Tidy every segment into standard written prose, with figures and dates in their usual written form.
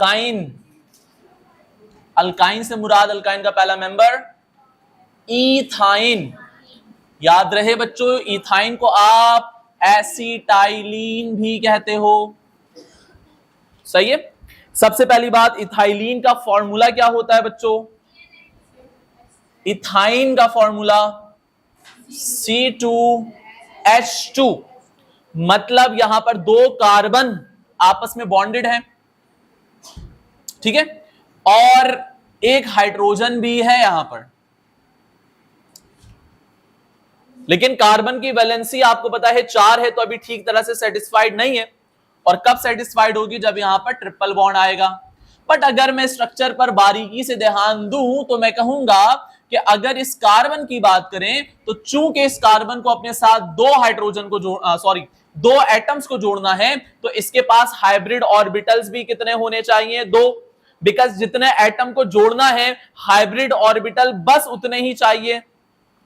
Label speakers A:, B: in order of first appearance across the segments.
A: Alkyne, alkyne से मुराद alkyne का पहला मेंबर इथाइन। याद रहे बच्चों, इथाइन को आप एसिटाइलिन भी कहते हो। सही है। सबसे पहली बात, इथाइलिन का फॉर्मूला क्या होता है बच्चों? इथाइन का फॉर्मूला C2H2, मतलब यहां पर दो कार्बन आपस में बॉन्डेड हैं, ठीक है, और एक हाइड्रोजन भी है यहां पर। लेकिन कार्बन की वैलेंसी आपको पता है 4 है, तो अभी ठीक तरह से सेटिस्फाइड नहीं है। और कब सेटिस्फाइड होगी? जब यहां पर ट्रिपल बॉन्ड आएगा। बट अगर मैं स्ट्रक्चर पर बारीकी से ध्यान दूं तो मैं कहूंगा कि अगर इस कार्बन की बात करें तो चूंकि इस कार्बन को अपने साथ दो हाइड्रोजन को दो एटम्स को जोड़ना है, तो इसके पास हाइब्रिड ऑर्बिटल्स भी कितने होने चाहिए? 2। बिकॉज जितने एटम को जोड़ना है हाइब्रिड ऑर्बिटल बस उतने ही चाहिए,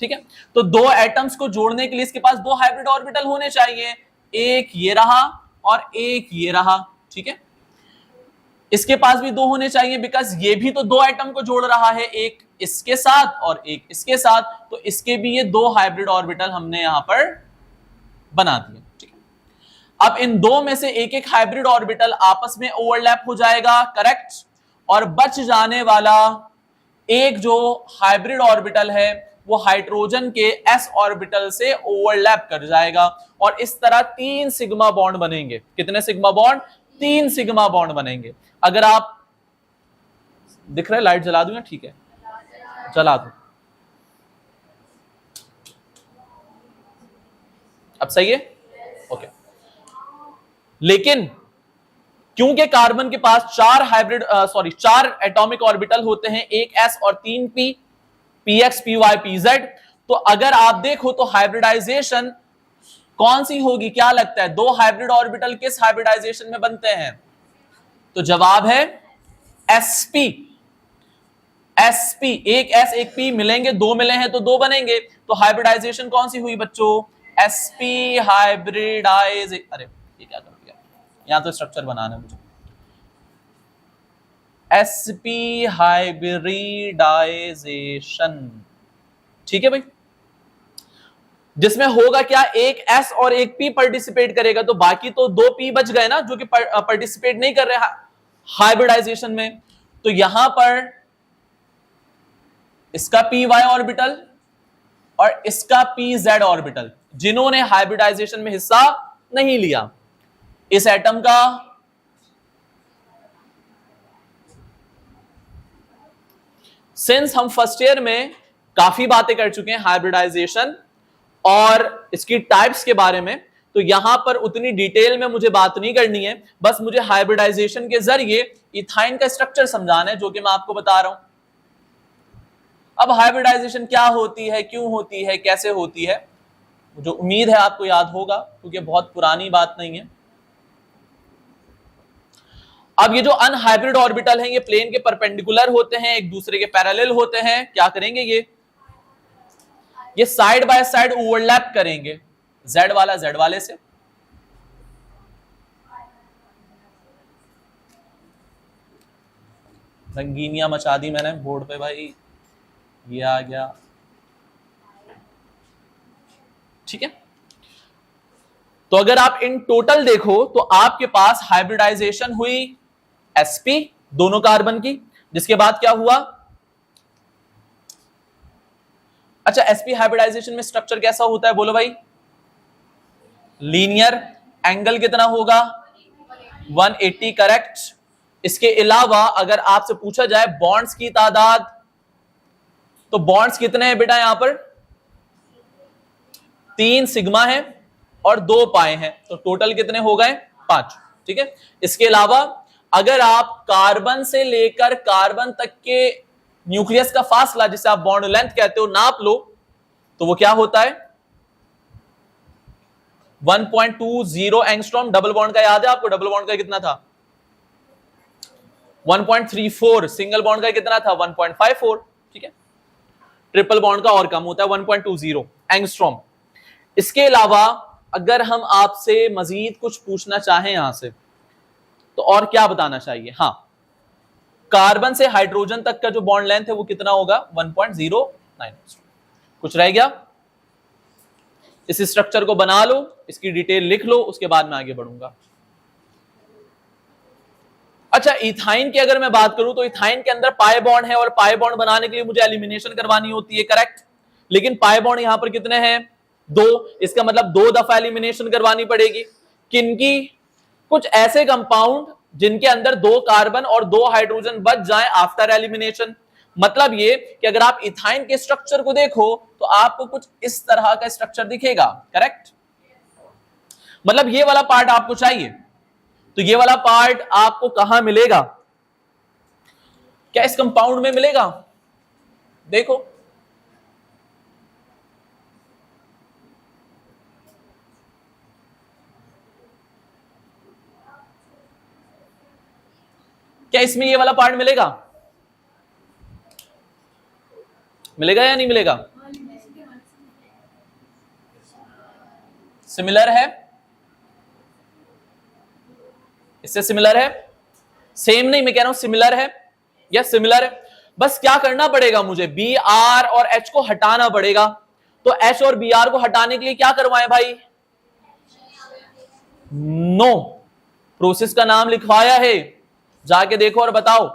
A: ठीक है। तो दो एटम्स को जोड़ने के लिए इसके पास दो हाइब्रिड ऑर्बिटल होने चाहिए, एक ये रहा और एक ये रहा, ठीक है। इसके पास भी दो होने चाहिए बिकॉज ये भी तो दो एटम को जोड़ रहा है, एक इसके साथ और एक इसके साथ, तो इसके भी ये दो हाइब्रिड ऑर्बिटल हमने यहां पर बना दिए, ठीक है। अब इन दो में से एक एक हाइब्रिड ऑर्बिटल आपस में ओवरलैप हो जाएगा, करेक्ट, और बच जाने वाला एक जो हाइब्रिड ऑर्बिटल है वो हाइड्रोजन के s ऑर्बिटल से ओवरलैप कर जाएगा, और इस तरह 3 सिग्मा बॉन्ड बनेंगे। कितने सिग्मा बॉन्ड? 3 सिग्मा बॉन्ड बनेंगे। अगर आप दिख रहे, लाइट जला दूं या ठीक है? जला दूं। अब सही है? ओके। लेकिन क्योंकि कार्बन के पास 4 एटॉमिक ऑर्बिटल होते हैं, एक s और 3 p, px py pz, तो अगर आप देखो तो हाइब्रिडाइजेशन कौन सी होगी? क्या लगता है, दो हाइब्रिड ऑर्बिटल किस हाइब्रिडाइजेशन में बनते हैं? तो जवाब है sp। एक s एक p मिलेंगे, दो मिले हैं तो दो बनेंगे, तो हाइब्रिडाइजेशन कौन सी हुई बच्चों? sp hybridise. अरे ये क्या कर दिया, यहां तो स्ट्रक्चर बनाना है मुझे। sp हाइब्रिडाइजेशन, ठीक है भाई। जिसमें होगा क्या, एक s और एक p पार्टिसिपेट करेगा, तो बाकी तो दो p बच गए ना जो कि पार्टिसिपेट नहीं कर रहे हाइब्रिडाइजेशन में। तो यहां पर इसका py ऑर्बिटल और इसका pz ऑर्बिटल, जिन्होंने हाइब्रिडाइजेशन में हिस्सा नहीं लिया, इस एटम का सिंस हम फर्स्ट ईयर में काफी बातें कर चुके हैं हाइब्रिडाइजेशन और इसकी टाइप्स के बारे में, तो यहां पर उतनी डिटेल में मुझे बात नहीं करनी है। बस मुझे हाइब्रिडाइजेशन के जरिए इथाइन का स्ट्रक्चर समझाना है, जो कि मैं आपको बता रहा हूं। अब हाइब्रिडाइजेशन क्या होती है, क्यों होती है, कैसे होती है, जो उम्मीद है आपको याद होगा क्योंकि बहुत पुरानी बात नहीं है। अब ये जो अनहाइब्रिड ऑर्बिटल हैं, ये प्लेन के परपेंडिकुलर होते हैं, एक दूसरे के पैरेलल होते हैं। क्या करेंगे, ये साइड बाय साइड ओवरलैप करेंगे, z वाला z वाले से। रंगीनियां मचा दी मैंने बोर्ड पे भाई, ये आ गया, ठीक है। तो अगर आप इन टोटल देखो तो आपके पास हाइब्रिडाइजेशन हुई sp दोनों कार्बन की, जिसके बाद क्या हुआ? अच्छा, sp हाइब्रिडाइजेशन में स्ट्रक्चर कैसा होता है बोलो भाई? लीनियर। एंगल कितना होगा? 180, करेक्ट। इसके अलावा अगर आपसे पूछा जाए बॉन्ड्स की तादाद, तो बॉन्ड्स कितने हैं बेटा? यहां पर 3 सिग्मा है और 2 पाए हैं, तो टोटल कितने हो गए? 5, ठीक है। इसके अलावा अगर आप कार्बन से लेकर कार्बन तक के न्यूक्लियस का फासला, जिसे आप बॉन्ड लेंथ कहते हो, नाप लो, तो वो क्या होता है? 1.20 एंगस्ट्रॉम। डबल बॉन्ड का याद है आपको? डबल बॉन्ड का कितना था? 1.34। सिंगल बॉन्ड का कितना था? 1.54, ठीक है। ट्रिपल बॉन्ड का और कम होता है, 1.20 एंगस्ट्रॉम। इसके अलावा अगर हम आपसे मजीद कुछ पूछना चाहें यहां से, तो और क्या बताना चाहिए? हाँ, कार्बन से हाइड्रोजन तक का जो बॉन्ड लेंथ है वो कितना होगा 1.09। कुछ रह गया? इस स्ट्रक्चर को बना लो, इसकी डिटेल लिख लो, उसके बाद मैं आगे बढ़ूंगा। अच्छा, इथाइन की अगर मैं बात करूं तो इथाइन के अंदर पाई बॉन्ड है और पाई बॉन्ड बनाने के लिए मुझे एलिमिनेशन करवानी होती है, करेक्ट। लेकिन पाई बॉन्ड यहां पर कितने हैं? 2। इसका मतलब 2 दफा एलिमिनेशन करवानी पड़ेगी। किनकी? कुछ ऐसे कंपाउंड जिनके अंदर 2 कार्बन और 2 हाइड्रोजन बच जाएं आफ्टर एलिमिनेशन। मतलब ये कि अगर आप इथाइन के स्ट्रक्चर को देखो तो आपको कुछ इस तरह का स्ट्रक्चर दिखेगा, करेक्ट। मतलब ये वाला पार्ट आपको चाहिए, तो ये वाला पार्ट आपको कहां मिलेगा? क्या इस कंपाउंड में मिलेगा? देखो, क्या इसमें ये वाला पार्ट मिलेगा? मिलेगा या नहीं मिलेगा? सिमिलर है, इससे सिमिलर है, सेम नहीं, मैं कह रहा हूं सिमिलर है। या सिमिलर है, बस क्या करना पड़ेगा मुझे? बी आर और एच को हटाना पड़ेगा। तो एच और बी आर को हटाने के लिए क्या करवाएं भाई? नो, प्रोसेस का नाम लिखवाया है, जाके देखो और बताओ।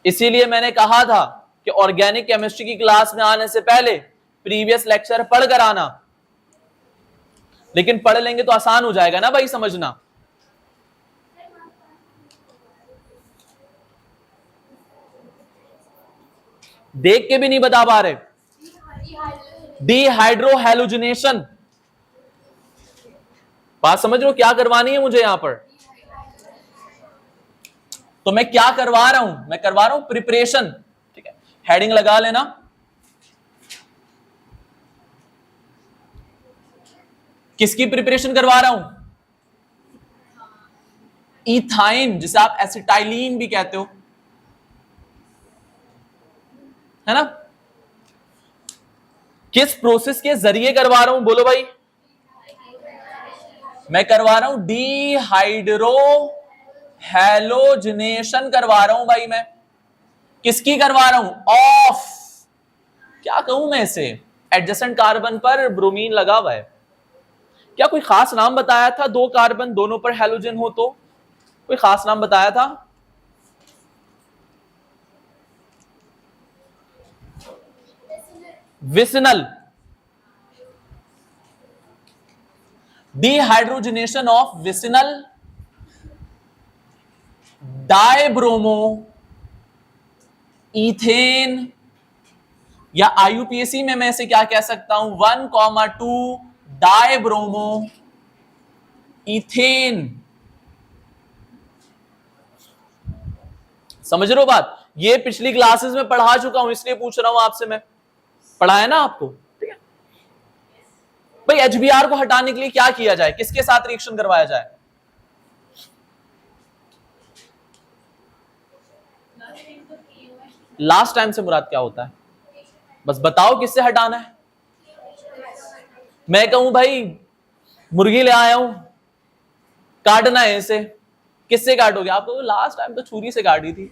A: इसीलिए मैंने कहा था कि ऑर्गेनिक केमिस्ट्री की क्लास में आने से पहले प्रीवियस लेक्चर पढ़ कर आना। लेकिन पढ़ लेंगे तो आसान हो जाएगा ना भाई समझना। देख के भी नहीं बता पा रहे। डीहाइड्रोहैलोजिनेशन, बात समझ रहे हो? क्या करवानी है मुझे यहां पर? तो मैं क्या करवा रहा हूं? मैं करवा रहा हूं प्रिपरेशन, ठीक है। हेडिंग लगा लेना। किसकी प्रिपरेशन करवा रहा हूं? इथाइन, जिसे आप एसिटाइलिन भी कहते हो, है ना। किस प्रोसेस के जरिए करवा रहा हूं बोलो भाई? मैं करवा रहा हूं डीहाइड्रो हैलोजिनेशन करवा रहा हूं भाई। मैं किसकी करवा रहा हूं? ऑफ, क्या कहूं मैं इसे, एडजेसेंट कार्बन पर ब्रोमीन लगा हुआ है। क्या कोई खास नाम बताया था? 2 कार्बन दोनों पर हैलोजन हो तो कोई खास नाम बताया था? Vicinal, dehydrogenation of vicinal dibromo ethane, या आईयूपीएसी में मैं इसे क्या कह सकता हूं? 1,2 डाइब्रोमो इथेन। समझ रहे हो बात? ये पिछली क्लासेस में पढ़ा चुका हूं, इसलिए पूछ रहा हूं आपसे। मैं पढ़ाया ना आपको, ठीक है भाई। एचबीआर को हटाने के लिए क्या किया जाए? किसके साथ रिएक्शन करवाया जाए? लास्ट टाइम से मुराद क्या होता है? बस बताओ किससे हटाना है। मैं कहूं भाई मुर्गी ले आया हूं, काटना है इसे, किससे काटोगे आप? तो लास्ट टाइम तो छुरी से काटी थी,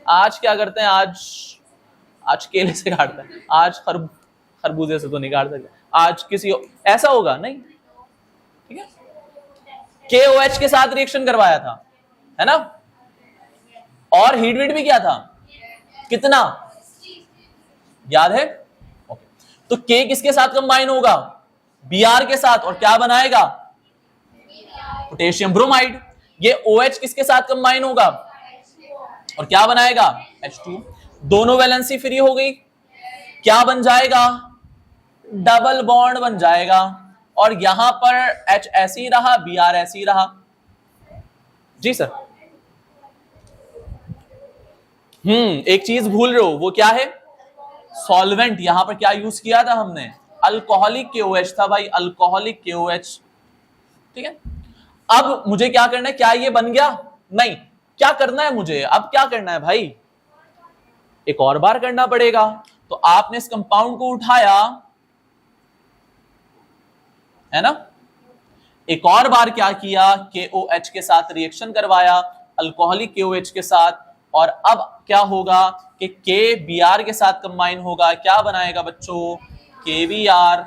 A: आज क्या करते हैं? आज केले से काटते हैं, आज खरबूजे से तो नहीं काट सकते, आज किसी ऐसा होगा नहीं, ठीक है। KOH के साथ रिएक्शन करवाया था, है ना, और हीट वेट भी किया था। कितना याद है? ओके, तो K किसके साथ कंबाइन होगा? Br के साथ, और क्या बनाएगा? Potassium bromide. ये OH किसके साथ कंबाइन होगा और क्या बनाएगा? H2। दोनों वैलेंसी फ्री हो गई, क्या बन जाएगा? डबल बॉन्ड बन जाएगा। और यहां पर H ऐसे ही रहा, Br ऐसे ही रहा। जी सर। एक चीज भूल रहे हो, वो क्या है? सॉल्वेंट। यहां पर क्या यूज किया था हमने? अल्कोहलिक KOH था भाई, अल्कोहलिक KOH, ठीक है। अब मुझे क्या करना है? क्या ये बन गया? नहीं, क्या करना है मुझे? अब क्या करना है भाई? एक और बार करना पड़ेगा। तो आपने इस कंपाउंड को उठाया, है ना, एक और बार क्या किया? KOH के साथ रिएक्शन करवाया, अल्कोहलिक KOH के साथ, और अब क्या होगा कि के बी आर के साथ कंबाइन होगा, क्या बनाएगा बच्चों, K B R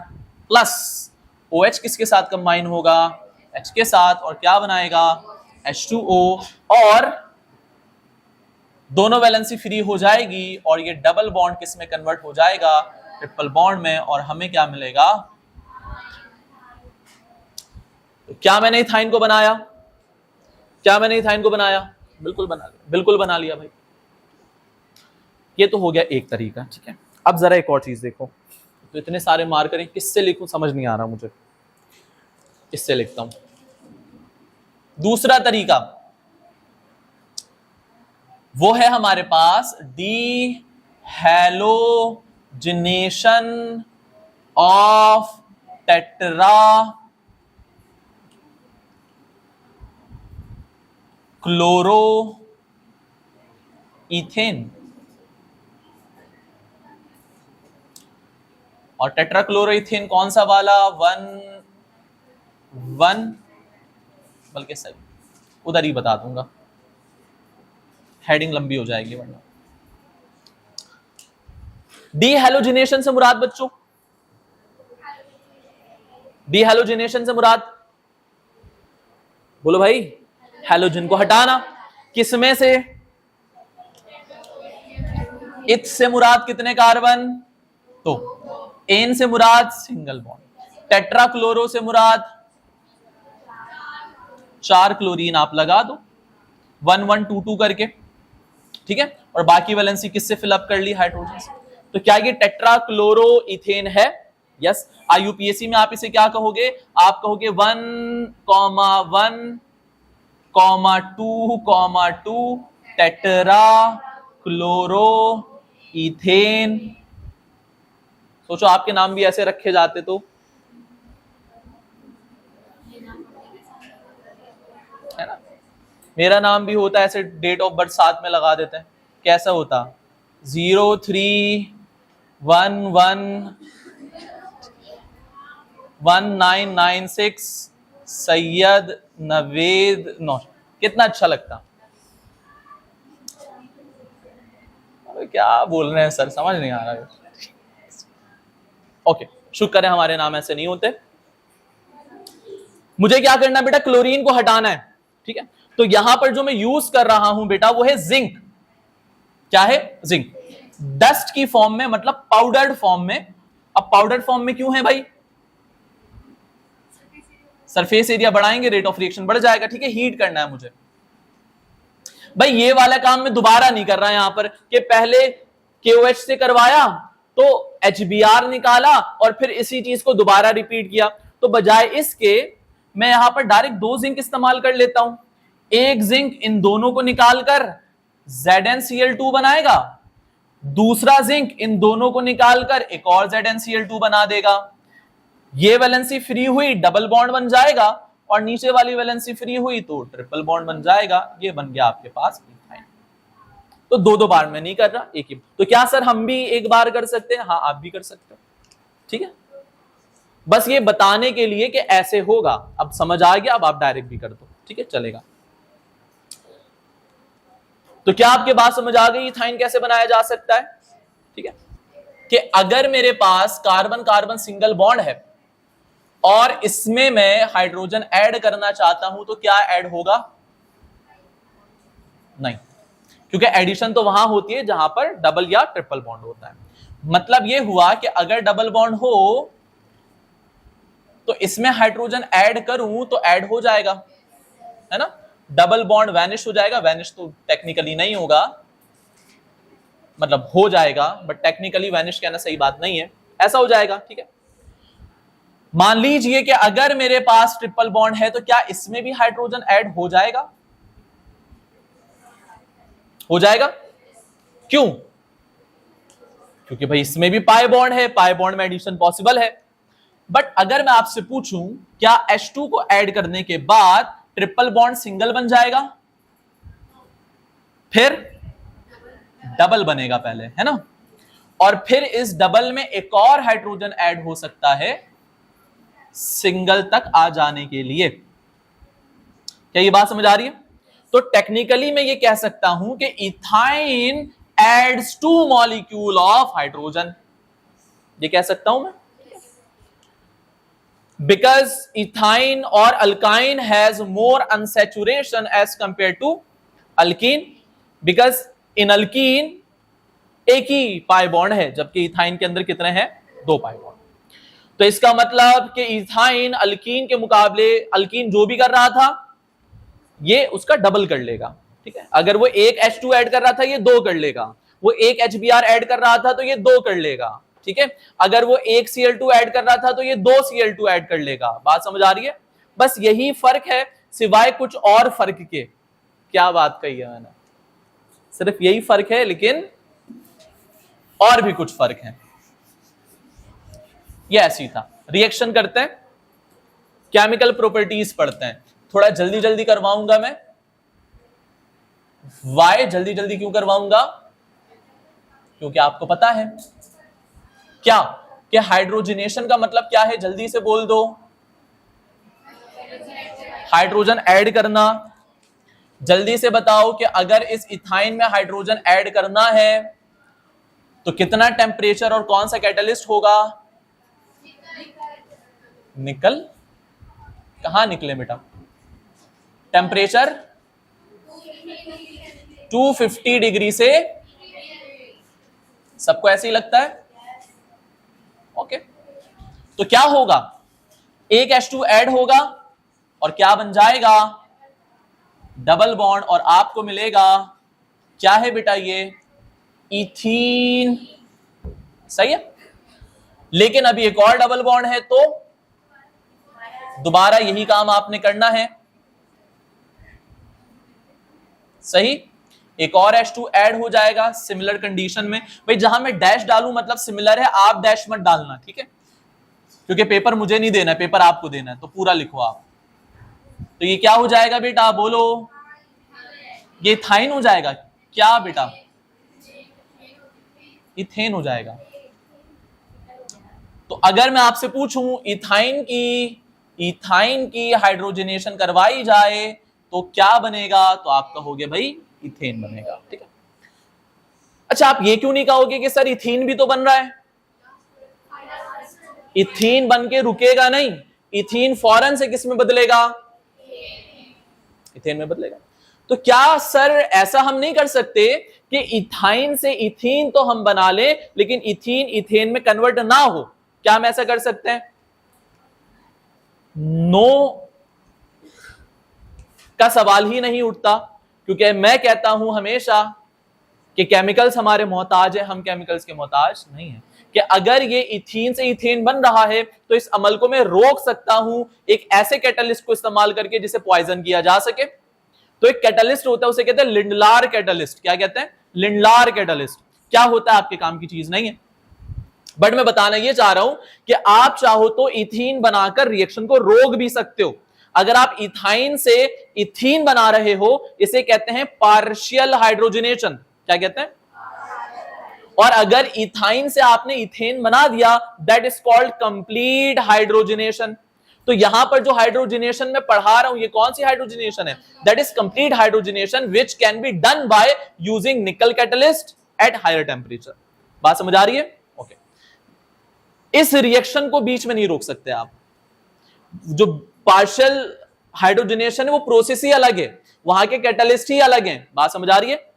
A: plus O H किसके साथ कंबाइन होगा, एच के साथ, और क्या बनाएगा H2O, और दोनों वैलेंसी फ्री हो जाएगी और ये डबल बॉन्ड किस में कन्वर्ट हो जाएगा, ट्रिपल बॉन्ड में, और हमें क्या मिलेगा, तो क्या मैंने इथाइन को बनाया, क्या मैंने इथाइन को बनाया, बिल्कुल बना लिया, बिल्कुल बना लिया भाई। ये तो हो गया एक तरीका, ठीक है। अब जरा एक और चीज देखो, तो इतने सारे मार्कर किससे लिखूं समझ नहीं आ रहा मुझे, इससे लिखता हूं। दूसरा तरीका वो है हमारे पास dehalogenation of tetrachloroethane. और टेट्राक्लोरोइथेन कौन सा वाला, वन बल्कि सही उधर ही बता दूंगा, हेडिंग लंबी हो जाएगी वरना। डी हैलोजिनेशन से मुराद बच्चों, डी हैलोजिनेशन से मुराद बोलो भाई, हैलोजन को हटाना, किसमें से, इथ से मुराद कितने कार्बन, तो एन से मुराद सिंगल बॉन्ड, टेट्राक्लोरो से मुराद 4 क्लोरीन आप लगा दो 1 1 2 2 करके, ठीक है, और बाकी वैलेंसी किससे फिलअप कर ली, हाइड्रोजन से। तो क्या ये टेट्राक्लोरो इथेन है, यस। आईयूपीएससी में आप इसे क्या कहोगे, आप कहोगे 1,1,2,2 टेट्रा क्लोरो इथेन। सोचो आपके नाम भी ऐसे रखे जाते तो, है ना, मेरा नाम भी होता ऐसे, डेट ऑफ बर्थ साथ में लगा देते हैं, कैसा होता 03111996 सैयद नवेद नौश, कितना अच्छा लगता। क्या बोल रहे हैं सर, समझ नहीं आ रहा है। ओके, शुक्र है हमारे नाम ऐसे नहीं होते। मुझे क्या करना है बेटा, क्लोरीन को हटाना है, ठीक है। तो यहां पर जो मैं यूज कर रहा हूं बेटा वो है जिंक। क्या है, जिंक, डस्ट की फॉर्म में, मतलब पाउडर्ड फॉर्म में। अब पाउडर्ड फॉर्म में क्यों है भाई, सरफेस एरिया बढ़ाएंगे, रेट ऑफ रिएक्शन बढ़ जाएगा, ठीक है, हीट करना है मुझे। भाई ये वाला काम मैं दोबारा नहीं कर रहा यहां पर कि पहले KOH से करवाया तो HBr निकाला और फिर इसी चीज को दोबारा रिपीट किया। तो बजाय इसके मैं यहां पर डायरेक्ट 2 जिंक इस्तेमाल कर लेता हूं। एक जिंक इन दोनों को निकालकर ZnCl2 बनाएगा, दूसरा जिंक इन दोनों को निकालकर एक और ZnCl2 बना देगा। ये वैलेंसी फ्री हुई, डबल बॉन्ड बन जाएगा, और नीचे वाली वैलेंसी फ्री हुई तो ट्रिपल बॉन्ड बन जाएगा। ये बन गया आपके पास इथाइन। तो 2 बार मैं नहीं कर रहा, एक ही। तो क्या सर हम भी एक बार कर सकते हैं, हाँ आप भी कर सकते हो, ठीक है। बस ये बताने के लिए कि ऐसे होगा। अब समझ आ गया, अब आप डायरेक्ट भी कर दो, ठीक है, चलेगा। तो क्या आपके बात समझ आ गई, इथाइन कैसे बनाया जा सकता है, ठीक है। कि अगर मेरे पास कार्बन कार्बन सिंगल बॉन्ड है और इसमें मैं हाइड्रोजन ऐड करना चाहता हूं तो क्या ऐड होगा, नहीं, क्योंकि एडिशन तो वहां होती है जहां पर डबल या ट्रिपल बॉन्ड होता है। मतलब यह हुआ कि अगर डबल बॉन्ड हो तो इसमें हाइड्रोजन ऐड करूं तो ऐड हो जाएगा, है ना। डबल बॉन्ड वैनिश हो जाएगा, वैनिश तो टेक्निकली नहीं होगा, मतलब हो जाएगा, बट टेक्निकली वैनिश कहना सही बात नहीं है, ऐसा हो जाएगा, ठीक है। मान लीजिए कि अगर मेरे पास ट्रिपल बॉन्ड है तो क्या इसमें भी हाइड्रोजन ऐड हो जाएगा, हो जाएगा, क्यों, क्योंकि भाई इसमें भी पाई बॉन्ड है, पाई बॉन्ड में एडिशन पॉसिबल है। बट अगर मैं आपसे पूछूं क्या H2 को ऐड करने के बाद ट्रिपल बॉन्ड सिंगल बन जाएगा, फिर डबल बनेगा पहले, है ना, और फिर इस डबल में एक और हाइड्रोजन ऐड हो सकता है सिंगल तक आ जाने के लिए। क्या ये बात समझ आ रही है। तो टेक्निकली मैं ये कह सकता हूं कि ethyne adds 2 molecule of hydrogen, ये कह सकता हूं मैं, बिकॉज इथाइन और alkyne has more unsaturation as compare to alkene, because in alkene एक ही पाई बॉन्ड है जबकि इथाइन के अंदर कितने हैं, 2 पाई बॉन्ड। तो इसका मतलब कि इथाइन अल्कीन के मुकाबले, अल्कीन जो भी कर रहा था ये उसका डबल कर लेगा, ठीक है। अगर वो एक H2 ऐड कर रहा था ये 2 कर लेगा, वो एक HBr ऐड कर रहा था तो ये 2 कर लेगा, ठीक है। अगर वो एक Cl2 ऐड कर रहा था तो ये 2 Cl2 ऐड कर लेगा। बात समझ आ रही है? बस यही फर्क है, सिवाय कुछ और फर्क के। क्या बात कही है मैंने? सिर्फ यही फर्क है, लेकिन और भी कुछ फर्क है। ये ऐसी था। रिएक्शन करते हैं, केमिकल प्रॉपर्टीज पढ़ते हैं। थोड़ा जल्दी जल्दी करवाऊंगा मैं। वाई जल्दी जल्दी क्यों करवाऊंगा? क्योंकि आपको पता है क्या कि हाइड्रोजनेशन का मतलब क्या है, जल्दी से बोल दो। हाइड्रोजन ऐड करना। जल्दी से बताओ कि अगर इस इथाइन में हाइड्रोजन ऐड करना है तो कितना टेम्परेचर और कौन सा कैटलिस्ट होगा? निकल। कहां निकले बेटा? टेम्परेचर 250 डिग्री से। सबको ऐसे ही लगता है? ओके। तो क्या होगा? एक H2 ऐड होगा और क्या बन जाएगा? डबल बॉन्ड, और आपको मिलेगा क्या है बेटा? ये इथीन। सही है। लेकिन अभी एक और डबल बॉन्ड है तो दोबारा यही काम आपने करना है। सही। एक और H2 ऐड हो जाएगा सिमिलर कंडीशन में। भाई जहां मैं डैश डालूं मतलब सिमिलर है, आप डैश मत डालना, ठीक है, क्योंकि पेपर मुझे नहीं देना है, पेपर आपको देना है, तो पूरा लिखो आप। तो ये क्या हो जाएगा बेटा? बोलो। ये इथाइन हो जाएगा। क्या बेटा? इथेन हो जाएगा। तो अगर मैं आपसे पूछूं इथाइन की हाइड्रोजनेशन करवाई जाए तो क्या बनेगा, तो आप कहोगे भाई इथेन बनेगा, ठीक है। अच्छा, आप ये क्यों नहीं कहोगे कि सर इथीन भी तो बन रहा है? इथीन बन के रुकेगा नहीं, इथीन फौरन से किस में बदलेगा? इथेन में बदलेगा। तो क्या सर ऐसा हम नहीं कर सकते कि इथाइन से इथीन तो हम बना लें लेकिन इथीन इथेन में कन्वर्ट ना हो? क्या हम ऐसा कर सकते हैं? नो का सवाल ही नहीं उठता, क्योंकि मैं कहता हूं हमेशा कि केमिकल्स हमारे मोहताज है, हम केमिकल्स के मोहताज नहीं है। कि अगर ये इथीन से इथेन बन रहा है तो इस अमल को मैं रोक सकता हूं एक ऐसे कैटलिस्ट को इस्तेमाल करके जिसे पॉइजन किया जा सके। तो एक कैटलिस्ट होता है, उसे कहते हैं लिंडलार कैटलिस्ट। क्या कहते हैं? Lindlar catalyst. क्या होता है? आपके काम की चीज नहीं है, बट मैं बताना ये चाह रहा हूं कि आप चाहो तो इथीन बनाकर रिएक्शन को रोक भी सकते हो। अगर आप इथाइन से इथीन बना रहे हो, इसे कहते हैं पार्शियल हाइड्रोजनेशन। क्या कहते हैं? और अगर इथाइन से आपने इथेन बना दिया, that is called complete hydrogenation. तो यहां पर जो हाइड्रोजनेशन में पढ़ा रहा हूं, ये कौन सी हाइड्रोजनेशन है? That is complete hydrogenation which can be done by using निकल कैटलिस्ट एट हायर टेम्परेचर। बात समझ आ रही है? ओके। इस रिएक्शन को बीच में नहीं रोक सकते आप। जो पार्शियल हाइड्रोजनेशन है वो प्रोसेस ही अलग है, वहां के कैटलिस्ट ही अलग हैं। बात समझ आ रही है?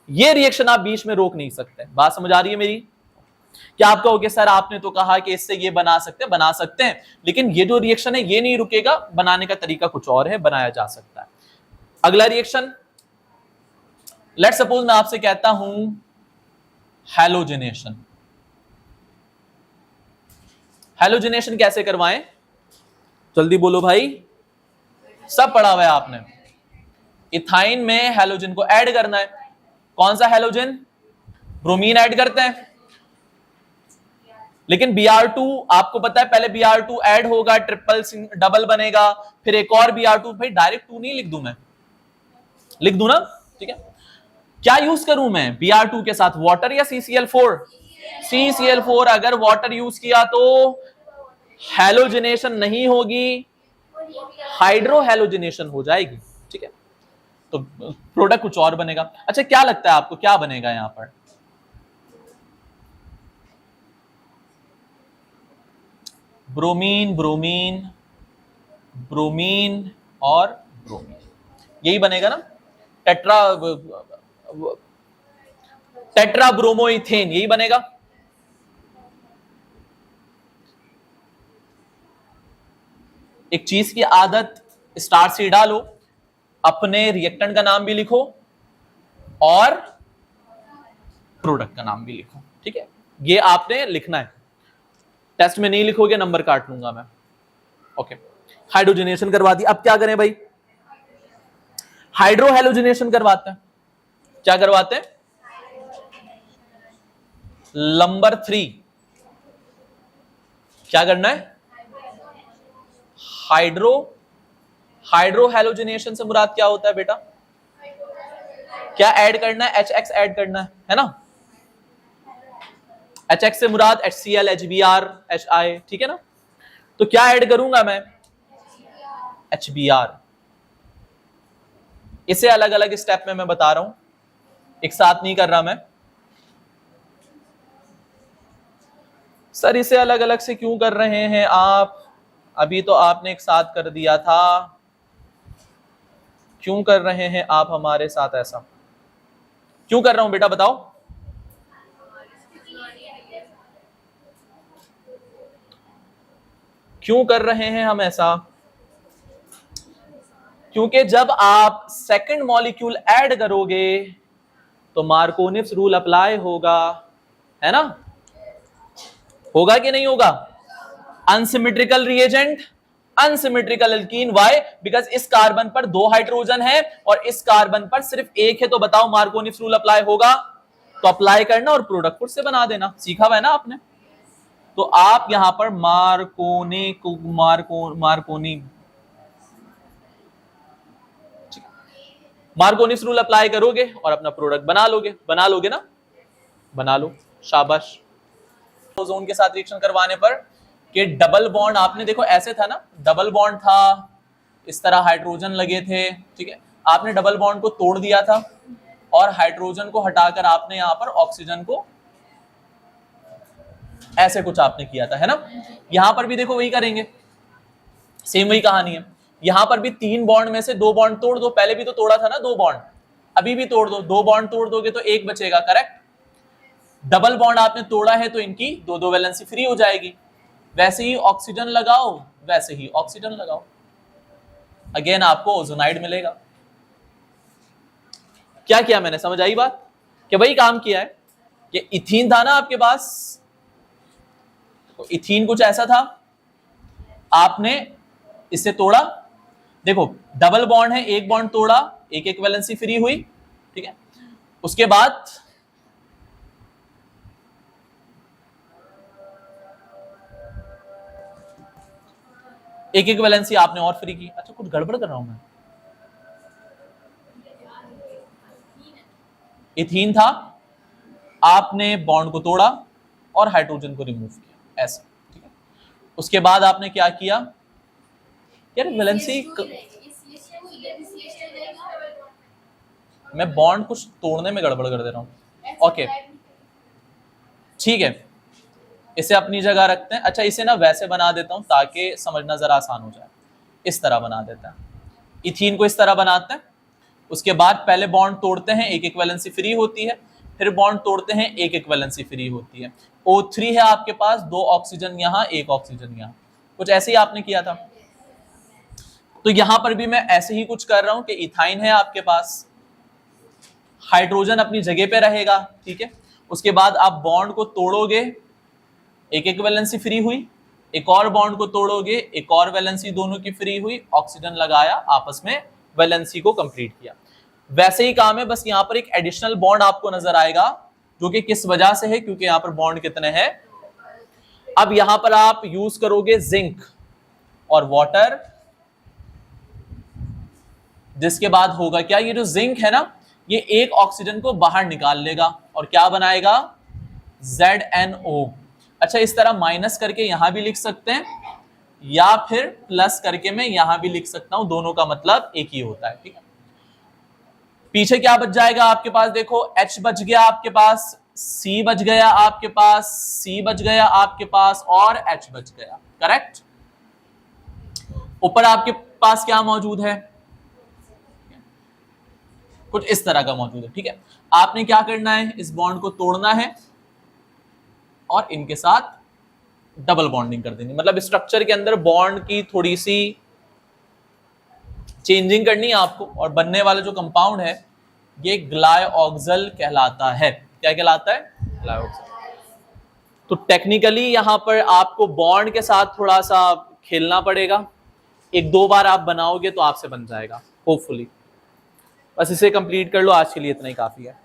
A: ये रिएक्शन आप बीच में रोक नहीं सकते। बात समझ आ रही है मेरी? क्या आप कहोगे सर आपने तो कहा कि इससे ये बना सकते हैं, लेकिन ये जो रिएक्शन है ये नहीं रुकेगा, बनाने का तरीका कुछ और है, बनाया जा सकता है। अगला रिएक्शन, लेट्स सपोज मैं आपसे कहता हूं हैलोजनेशन। हैलोजनेशन कैसे करवाएं? जल्दी बोलो भाई, सब पढ़ा हुआ है आपने। इथाइन में हैलोजन को ऐड करना है। कौन सा हैलोजन? ब्रोमीन ऐड करते हैं, लेकिन Br2 आपको पता है पहले Br2 ऐड होगा, ट्रिपल डबल बनेगा, फिर एक और Br2। भाई डायरेक्ट 2 नहीं लिख दूं मैं, लिख दूं ना, ठीक है। क्या यूज करूं मैं Br2 के साथ? वाटर या CCl4? CCl4। अगर वाटर यूज किया तो हैलोजनेशन नहीं होगी, हाइड्रोहैलोजनेशन हो जाएगी, ठीक है। तो प्रोडक्ट कुछ और बनेगा। अच्छा क्या लगता है आपको क्या बनेगा यहां पर? ब्रोमीन ब्रोमीन ब्रोमीन और ब्रोमीन, यही बनेगा ना, टेट्रा ब्रोमोइथेन, यही बनेगा। एक चीज की आदत, स्टार से डालो, अपने रिएक्टेंट का नाम भी लिखो और प्रोडक्ट का नाम भी लिखो, ठीक है, ये आपने लिखना है। टेस्ट में नहीं लिखोगे नंबर काट लूंगा मैं। ओके, हाइड्रोजनेशन करवा दी। अब क्या करें भाई? हाइड्रो हेलोजनेशन करवाते हैं। क्या करवाते हैं? नंबर 3 क्या करना है? हाइड्रो हेलोजनेशन से मुराद क्या होता है बेटा? क्या ऐड करना है? HX ऐड करना है ना। HX से मुराद HCl, HBr, HI, ठीक है ना। तो क्या ऐड करूंगा मैं? HBr। इसे अलग अलग स्टेप में मैं बता रहा हूं, एक साथ नहीं कर रहा मैं। सर इसे अलग अलग से क्यों कर रहे हैं आप? अभी तो आपने एक साथ कर दिया था, क्यों कर रहे हैं आप हमारे साथ ऐसा? क्यों कर रहा हूं बेटा बताओ? क्यों कर रहे हैं हम ऐसा? क्योंकि जब आप सेकंड मॉलिक्यूल ऐड करोगे तो मार्कोनिव्स रूल अप्लाई होगा, है ना? होगा कि नहीं होगा? Unsymmetrical reagent, unsymmetrical alkene. Why? Because इस कार्बन पर 2 हाइड्रोजन है और इस कार्बन पर सिर्फ 1 है, तो बताओ मार्कोनिव्स रूल अप्लाई होगा? तो अप्लाई करना और प्रोडक्ट खुद से बना देना, सीखा हुआ है ना आपने। तो आप यहां पर मार्कोनिव्स रूल अप्लाई करोगे और अपना प्रोडक्ट बना लोगे ना, बना लो, शाबाश। ओजोन के साथ रिएक्शन करवाने पर कि डबल बॉन्ड, आपने देखो ऐसे था ना, डबल बॉन्ड था, इस तरह हाइड्रोजन लगे थे, ठीक है, आपने डबल बॉन्ड को तोड़ दिया था और हाइड्रोजन को हटाकर आपने यहां पर ऑक्सीजन को ऐसे कुछ आपने किया था, है ना। यहां पर भी देखो वही करेंगे, सेम वही कहानी है। यहां पर भी 3 बॉन्ड में से 2 बॉन्ड तोड़ दो, पहले भी तो तोड़ा था ना 2 बॉन्ड, अभी भी तोड़ दो, 2 बॉन्ड तोड़ दोगे तो 1 बचेगा, करेक्ट। डबल बॉन्ड आपने तोड़ा है तो इनकी 2-2 वैलेंसी फ्री हो जाएगी। वैसे ही ऑक्सीजन लगाओ, वैसे ही ऑक्सीजन लगाओ, अगेन आपको ओजोनाइड मिलेगा। क्या किया मैंने, समझ आई बात? कि वही काम किया है कि इथीन था ना आपके पास, तो इथीन कुछ ऐसा था, आपने इसे तोड़ा, देखो डबल बॉन्ड है, 1 बॉन्ड तोड़ा, 1-1 वैलेंसी फ्री हुई, ठीक है। उसके बाद एक वैलेंसी आपने और फ्री की। अच्छा कुछ गड़बड़ कर रहा हूं मैं? इथीन था, आपने बॉन्ड को तोड़ा और हाइड्रोजन को रिमूव किया, ऐसा, ठीक है। उसके बाद आपने क्या किया यार, वैलेंसी मैं बॉन्ड कुछ तोड़ने में गड़बड़ कर दे रहा हूं। ओके ठीक है, इसे अपनी जगह रखते हैं। अच्छा इसे ना वैसे बना देता हूं ताकि समझना जरा आसान हो जाए, इस तरह बना देते हैं, इथीन को इस तरह बनाते हैं। उसके बाद पहले बॉन्ड तोड़ते हैं, 1-1 वैलेंसी फ्री होती है, फिर बॉन्ड तोड़ते हैं, 1-1 वैलेंसी फ्री होती है। O3 है आपके पास, 2 ऑक्सीजन यहां, 1 ऑक्सीजन यहां, कुछ ऐसे ही आपने किया था। तो यहां पर भी मैं ऐसे ही कुछ कर रहा हूं कि इथाइन है आपके पास, हाइड्रोजन अपनी जगह पे रहेगा, ठीक है। उसके बाद आप बॉन्ड को तोड़ोगे, 1-1 वैलेंसी फ्री हुई, एक और बॉन्ड को तोड़ोगे, एक और वैलेंसी दोनों की फ्री हुई, ऑक्सीजन लगाया, आपस में वैलेंसी को कंप्लीट किया। वैसे ही काम है, बस यहां पर एक एडिशनल बॉन्ड आपको नजर आएगा, जो कि किस वजह से है, क्योंकि यहां पर बॉन्ड कितने हैं। अब यहां पर आप यूज करोगे जिंक और वाटर, जिसके बाद होगा क्या, ये जो जिंक है ना, ये एक ऑक्सीजन को बाहर निकाल लेगा और क्या बनाएगा, ZNO। अच्छा इस तरह माइनस करके यहां भी लिख सकते हैं या फिर प्लस करके मैं यहां भी लिख सकता हूं, दोनों का मतलब एक ही होता है, ठीक है। पीछे क्या बच जाएगा आपके पास, देखो H बच गया आपके पास, C बच गया आपके पास, C बच गया आपके पास और H बच गया, करेक्ट। ऊपर आपके पास क्या मौजूद है, कुछ इस तरह का मौजूद है, ठीक है। आपने क्या करना है, इस बॉन्ड को तोड़ना है और इनके साथ डबल बॉन्डिंग कर देनी, मतलब स्ट्रक्चर के अंदर बॉन्ड की थोड़ी सी चेंजिंग करनी है आपको, और बनने वाला जो कंपाउंड है ये ग्लाइऑक्सल कहलाता है। क्या कहलाता है, ग्लाइऑक्सल। तो टेक्निकली यहां पर आपको बॉन्ड के साथ थोड़ा सा खेलना पड़ेगा, एक दो बार आप बनाओगे तो आपसे बन जाएगा होपफुली। बस इसे कंप्लीट कर लो, आज के लिए इतना ही काफी है।